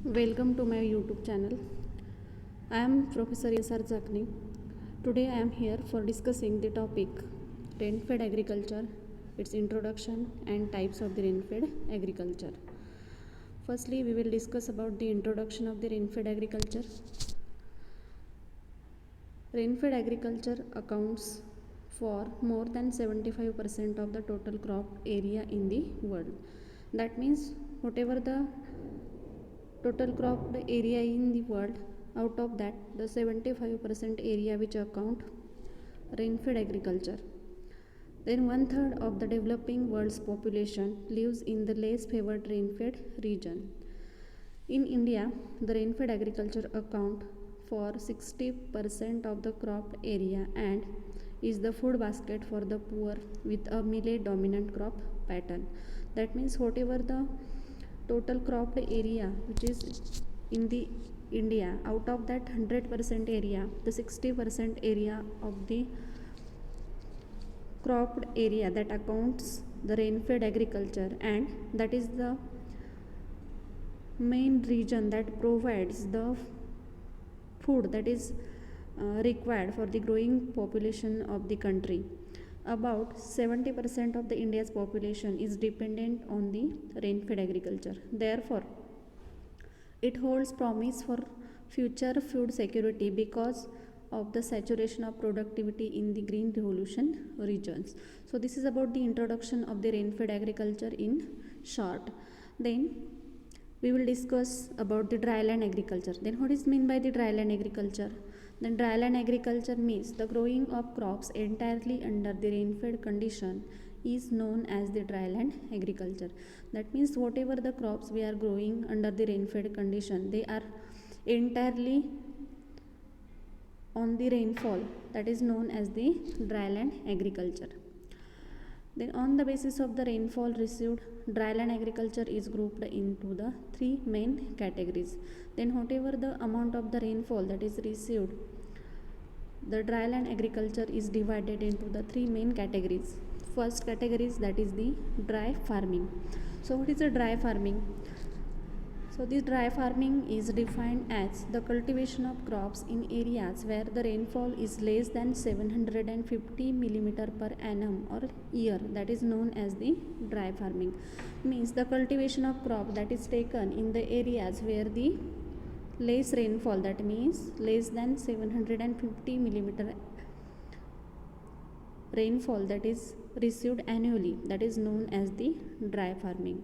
Welcome to my YouTube channel. I am Professor S.R. Zakni. Today I am here for discussing the topic rain-fed agriculture, its introduction and types of the rain-fed agriculture. Firstly, we will discuss about the introduction of the rain-fed agriculture. Rain-fed agriculture accounts for more than 75% of the total crop area in the world. That means whatever the total cropped area in the world, out of that the 75% area which account rain-fed agriculture. Then one third of the developing world's population lives in the less favored rain-fed region. In India, the rain-fed agriculture account for 60% of the cropped area and is the food basket for the poor with a millet dominant crop pattern. That means whatever the total cropped area which is in the India, out of that 100% area, the 60% area of the cropped area that accounts the rain-fed agriculture, and that is the main region that provides the food that is required for the growing population of the country. About 70% of the India's population is dependent on the rain-fed agriculture. Therefore, it holds promise for future food security because of the saturation of productivity in the green revolution regions. So this is about the introduction of the rain-fed agriculture in short. Then we will discuss about the dryland agriculture. Then what is meant by the dryland agriculture? Then dryland agriculture means the growing of crops entirely under the rain-fed condition is known as the dryland agriculture. That means whatever the crops we are growing under the rain-fed condition, they are entirely on the rainfall, that is known as the dryland agriculture. Then on the basis of the rainfall received, dryland agriculture is grouped into the three main categories. Then whatever the amount of the rainfall that is received, the dryland agriculture is divided into the three main categories. First category is that is the dry farming. So what is a dry farming? So this dry farming is defined as the cultivation of crops in areas where the rainfall is less than 750 millimeter per annum or year, that is known as the dry farming. Means the cultivation of crop that is taken in the areas where the less rainfall, that means less than 750 millimeter rainfall that is received annually, that is known as the dry farming.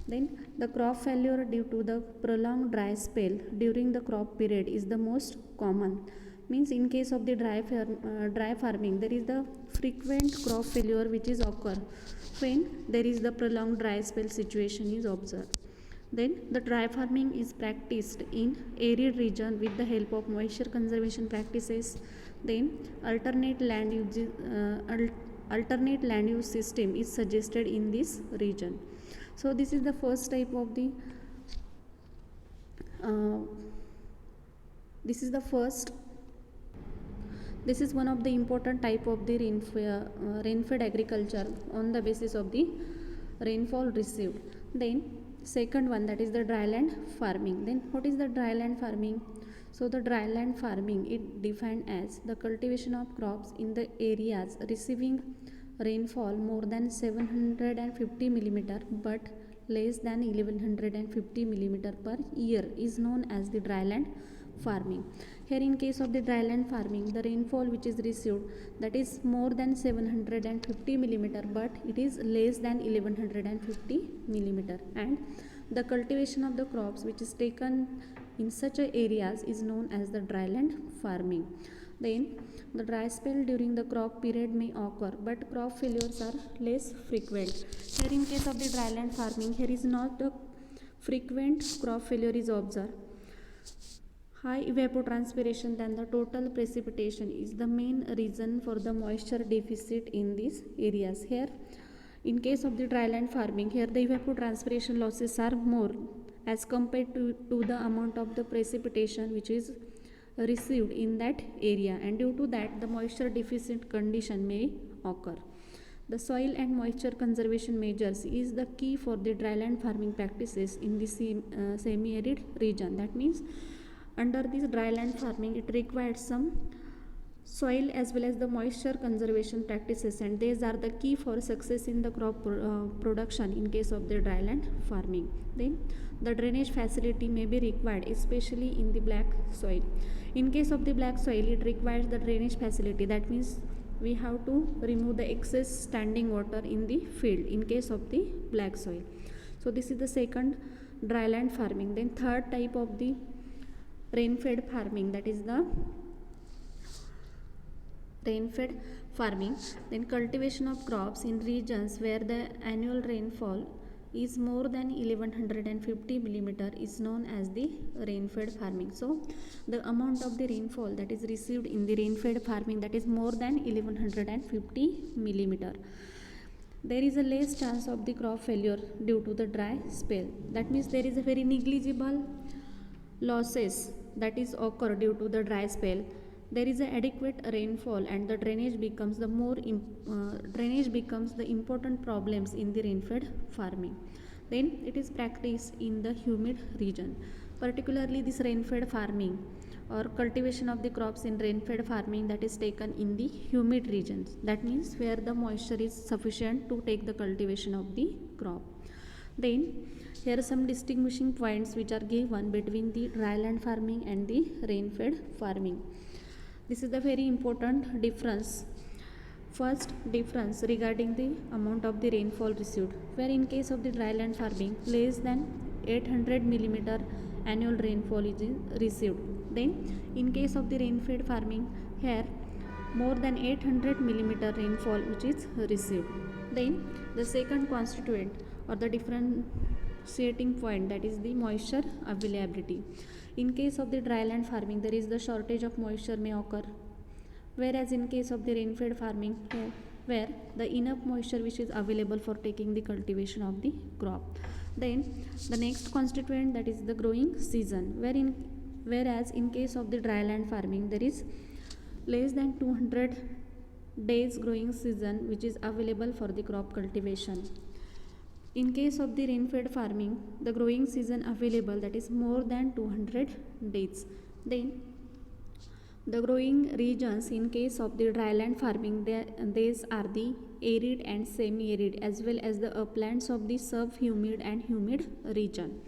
Then the crop failure due to the prolonged dry spell during the crop period is the most common. Means in case of the dry farming, there is the frequent crop failure which is occur when there is the prolonged dry spell situation is observed. Then the dry farming is practiced in arid region with the help of moisture conservation practices. Then alternate land use system is suggested in this region. So this is the first type of the this is one of the important type of the rain-fed agriculture on the basis of the rainfall received. Then second one, that is the dryland farming. Then what is the dryland farming? So the dryland farming, it defined as the cultivation of crops in the areas receiving rainfall more than 750 millimeter but less than 1150 millimeter per year is known as the dryland farming. Here in case of the dryland farming, the rainfall which is received, that is more than 750 millimeter but it is less than 1150 millimeter, and the cultivation of the crops which is taken in such areas is known as the dryland farming. Then the dry spell during the crop period may occur, but crop failures are less frequent. Here in case of the dryland farming, here is not a frequent crop failure is observed. High evapotranspiration than the total precipitation is the main reason for the moisture deficit in these areas. Here in case of the dryland farming, here the evapotranspiration losses are more as compared to the amount of the precipitation which is received in that area, and due to that the moisture deficit condition may occur. The soil and moisture conservation measures is the key for the dryland farming practices in the semi-arid region. That means under this dryland farming it requires some soil as well as the moisture conservation practices, and these are the key for success in the crop production in case of the dryland farming. Then the drainage facility may be required, especially in the black soil. In case of the black soil, it requires the drainage facility. That means we have to remove the excess standing water in the field in case of the black soil. So this is the second dryland farming. Then third type of the rain-fed farming, that is the rain-fed farming. Then cultivation of crops in regions where the annual rainfall is more than 1150 millimeter is known as the rain-fed farming. So the amount of the rainfall that is received in the rain-fed farming, that is more than 1150 millimeter, there is a less chance of the crop failure due to the dry spell. That means there is a very negligible losses that is occur due to the dry spell. There is a adequate rainfall and the drainage becomes the important problems in the rain-fed farming. Then it is practiced in the humid region. Particularly this rain-fed farming or cultivation of the crops in rain-fed farming, that is taken in the humid regions. That means where the moisture is sufficient to take the cultivation of the crop. Then here are some distinguishing points which are given between the dryland farming and the rain-fed farming. This is the very important difference. First difference regarding the amount of the rainfall received, where in case of the dryland farming less than 800 millimeter annual rainfall is received. Then in case of the rain-fed farming, here more than 800 millimeter rainfall which is received. Then the second constituent or the differentiating point, that is the moisture availability. In case of the dryland farming, there is the shortage of moisture may occur, whereas in case of the rain-fed farming, where the enough moisture which is available for taking the cultivation of the crop. Then the next constituent, that is the growing season, whereas in case of the dryland farming there is less than 200 days growing season which is available for the crop cultivation. In case of the rain-fed farming, the growing season available, that is more than 200 days. Then the growing regions in case of the dryland farming, these are the arid and semi-arid as well as the uplands of the sub-humid and humid region.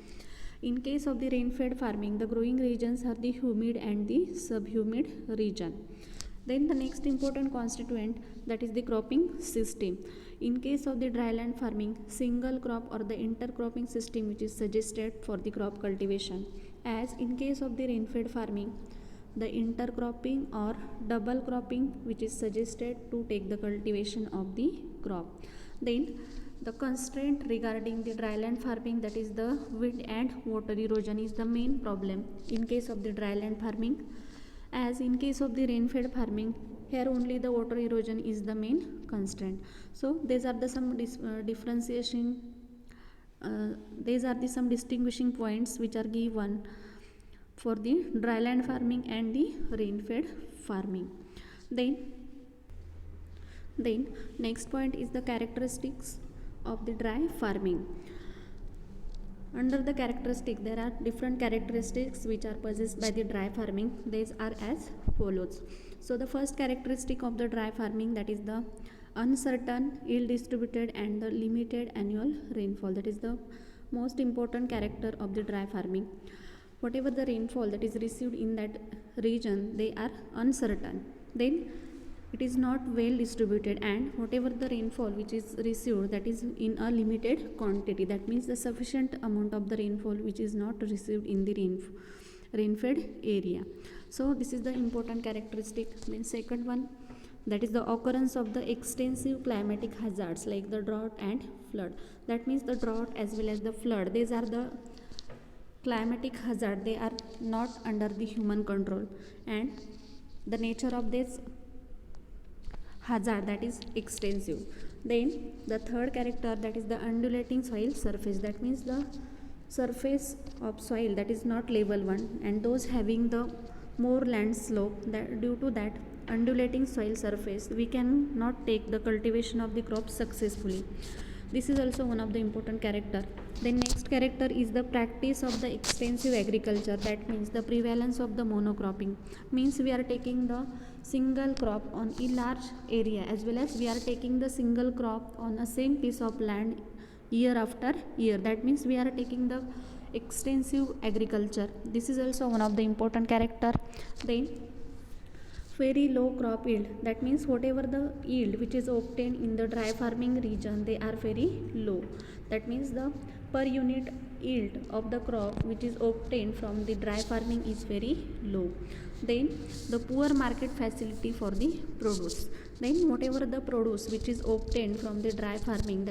In case of the rain-fed farming, the growing regions are the humid and the sub-humid region. Then the next important constituent, that is the cropping system. In case of the dryland farming, single crop or the intercropping system which is suggested for the crop cultivation, as in case of the rain-fed farming, the intercropping or double cropping which is suggested to take the cultivation of the crop. Then the constraint regarding the dryland farming, that is the wind and water erosion, is the main problem in case of the dryland farming, as in case of the rain-fed farming, here only the water erosion is the main constraint. So these are the some differentiation, these are the some distinguishing points which are given for the dryland farming and the rain-fed farming. Then next point is the characteristics of the dry farming. Under the characteristic, there are different characteristics which are possessed by the dry farming. These are as follows. So the first characteristic of the dry farming, that is the uncertain, ill-distributed and the limited annual rainfall. That is the most important character of the dry farming. Whatever the rainfall that is received in that region, they are uncertain. Then it is not well distributed, and whatever the rainfall which is received, that is in a limited quantity. That means the sufficient amount of the rainfall which is not received in the rain-fed area. So this is the important characteristic. Then second one, that is the occurrence of the extensive climatic hazards like the drought and flood. That means the drought as well as the flood, these are the climatic hazard, they are not under the human control, and the nature of this hazard, that is extensive. Then the third character, that is the undulating soil surface. That means the surface of soil that is not level one, and those having the more land slope, that due to that undulating soil surface, we can not take the cultivation of the crop successfully. This is also one of the important character. The next character is the practice of the extensive agriculture. That means the prevalence of the monocropping. Means we are taking the single crop on a large area, as well as we are taking the single crop on a same piece of land year after year. That means we are taking the extensive agriculture. This is also one of the important character. Then very low crop yield, that means whatever the yield which is obtained in the dry farming region, they are very low. That means the per unit yield of the crop which is obtained from the dry farming is very low. Then the poor market facility for the produce. Then whatever the produce which is obtained from the dry farming,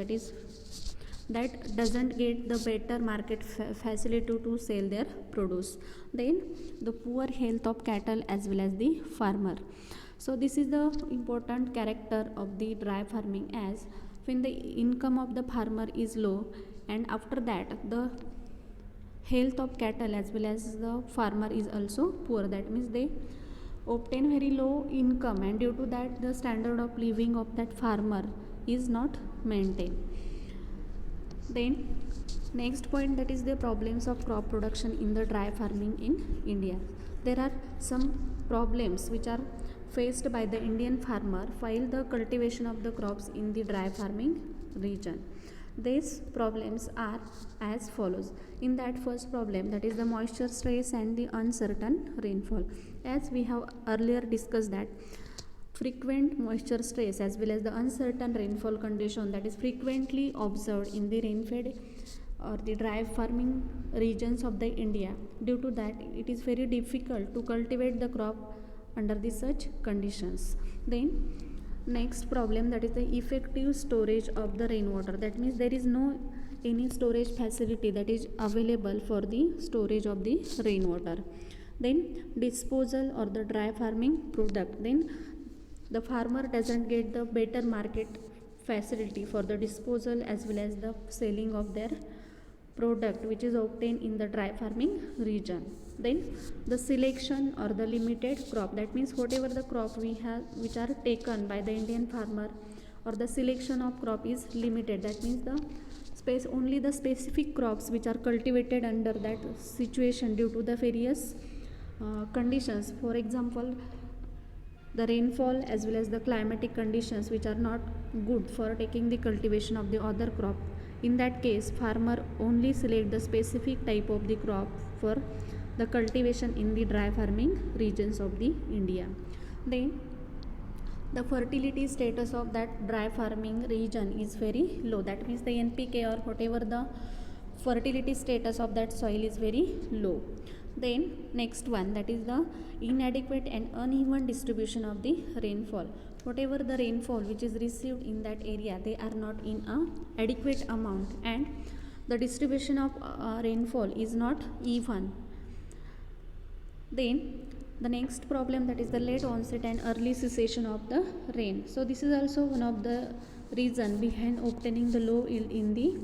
that doesn't get the better market facility to sell their produce. Then the poor health of cattle as well as the farmer. So this is the important character of the dry farming, as when the income of the farmer is low, and after that the health of cattle as well as the farmer is also poor. That means they obtain very low income, and due to that the standard of living of that farmer is not maintained. Then next point, that is the problems of crop production in the dry farming in India. There are some problems which are faced by the Indian farmer while the cultivation of the crops in the dry farming region. These problems are as follows. In that first problem, that is the moisture stress and the uncertain rainfall. As we have earlier discussed that frequent moisture stress as well as the uncertain rainfall condition that is frequently observed in the rain-fed or the dry farming regions of the India. Due to that, it is very difficult to cultivate the crop under the such conditions. Then next problem, that is the effective storage of the rainwater. That means there is no any storage facility that is available for the storage of the rainwater. Then disposal or the dry farming product. Then the farmer doesn't get the better market facility for the disposal as well as the selling of their product which is obtained in the dry farming region. Then the selection or the limited crop, that means whatever the crop we have which are taken by the Indian farmer, or the selection of crop is limited. That means the only the specific crops which are cultivated under that situation due to the various conditions. For example, the rainfall as well as the climatic conditions which are not good for taking the cultivation of the other crop. In that case, farmer only select the specific type of the crop for the cultivation in the dry farming regions of the India. Then the fertility status of that dry farming region is very low. That means the NPK or whatever the fertility status of that soil is very low. Then next one, that is the inadequate and uneven distribution of the rainfall. Whatever the rainfall which is received in that area, they are not in a adequate amount, and the distribution of rainfall is not even. Then the next problem, that is the late onset and early cessation of the rain. So this is also one of the reason behind obtaining the low yield in the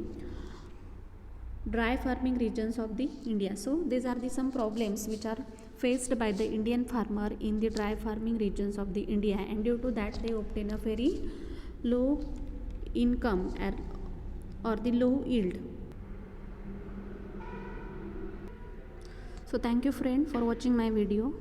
dry farming regions of the India. So these are the some problems which are faced by the Indian farmer in the dry farming regions of the India, and due to that they obtain a very low income or the low yield. So thank you friend for watching my video.